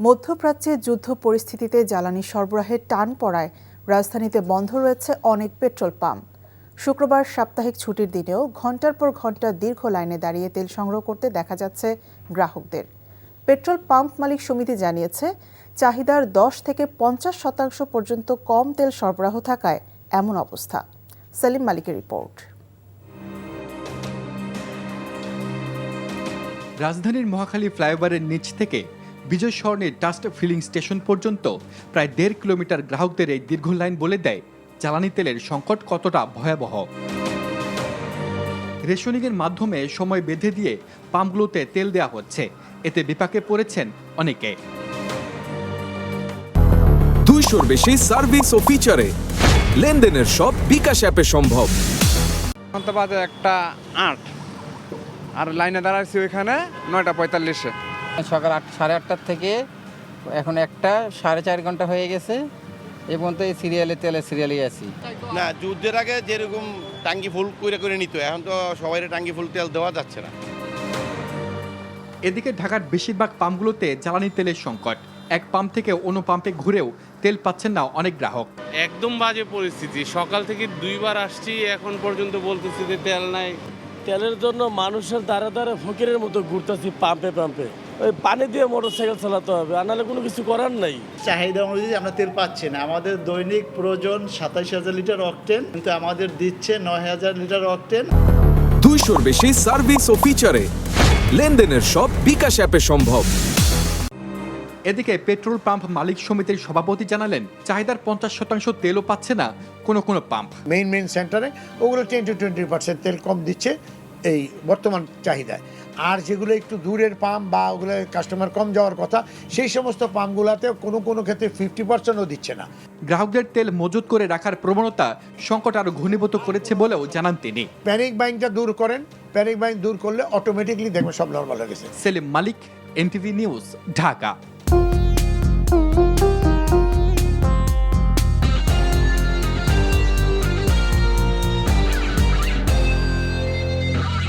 মধ্যপ্রাচ্যে যুদ্ধ পরিস্থিতিতে জ্বালানি সরবরাহে টান পড়ায় রাজধানীতে বন্ধ রয়েছে অনেক পেট্রোল পাম্প। শুক্রবার সাপ্তাহিক ছুটির দিনেও ঘণ্টার পর ঘণ্টা দীর্ঘ লাইনে দাঁড়িয়ে তেল সংগ্রহ করতে দেখা যাচ্ছে গ্রাহকদের। পেট্রোল পাম্প মালিক সমিতি জানিয়েছে, চাহিদার 10 থেকে 50% পর্যন্ত কম তেল সরবরাহ থাকায় এমন অবস্থা। সেলিম মালিকের রিপোর্ট। রাজধানীর মহাখালী ফ্লাইওভারের নিচ থেকে বিজয় সরণির ডাস্ট ফিলিং স্টেশন পর্যন্ত প্রায় 1.5 কিলোমিটার গ্রাহকদের এই দীর্ঘ লাইন বলে দেয় জ্বালানি তেলের সংকট কতটা ভয়াবহ। রেশনিংয়ের মাধ্যমে সময় বেঁধে দিয়ে পাম্পগুলোতে তেল দেওয়া হচ্ছে, এতে বিপাকে পড়েছেন অনেকে। 200-র বেশি সার্ভিস ও ফিচারে লেনদেনের সব বিকাশ অ্যাপে সম্ভব। বাজে 1:08 আর লাইনে দাঁড়াচ্ছি ওইখানে 9:45-এ। সকাল 8:30 থেকে এখন 1:30 ঘন্টা হয়ে গেছে। এ পর্যন্ত এই তেলের সিরিয়ালে আছি। না, যুদ্ধের আগে যেরকম টাঙ্কি ফুল করে নিত, এখন তো সবাই টাঙ্কি ফুল তেল দেওয়া যাচ্ছে না। এদিকে ঢাকার বেশিরভাগ পাম্পগুলোতে জ্বালানি তেলের সংকট। এক পাম্প থেকে অন্য পাম্পে ঘুরেও তেল পাচ্ছেন না অনেক গ্রাহক। একদম বাজে পরিস্থিতি। সকাল থেকে 2 বার আসছি, এখন পর্যন্ত বলতেছি যে তেল নাই। তেলের জন্য মানুষের দ্বারা দ্বারা ফকিরের মতো ঘুরতেছি পাম্পে পাম্পে। ওই পানি দিয়ে মোটরসাইকেল চালাতে হবে, আনালে কোনো কিছু করার নাই। চাহিদা অনুযায়ী আমরা তেল পাচ্ছি না। আমাদের দৈনিক প্রয়োজন 27,000 লিটার অকটেন, কিন্তু আমাদের দিচ্ছে 9,000 লিটার অকটেন। 200-র বেশি সার্ভিস ও ফিচারে লেনদেনের সব বিকাশ অ্যাপে সম্ভব। এদিকে পেট্রোল পাম্প মালিক সমিতির সভাপতি জানালেন, চাহিদার 50% তেলও পাচ্ছে না কোনো পাম্প। মেইন সেন্টারে ওগুলো 10 to 20% তেল কম দিচ্ছে এই বর্তমান চাহিদায়। আর যেগুলো একটু দূরের পাম্প বা ওগুলো কাস্টমার কম যাওয়ার কথা, সেই সমস্ত পাম্পগুলোতে কোনো ক্ষেত্রে 50%ও দিচ্ছে না। গ্রাহকদের তেল মজুত করে রাখার প্রবণতা সংকট আরো ঘনীভূত করেছে বলেও জানান তিনি। প্যানিক বাইংটা দূর করেন, প্যানিক বাইং দূর করলে অটোমেটিকলি দেখবেন সব নর্মাল হয়ে গেছে। সেলিম মালিক, NTV নিউজ, ঢাকা।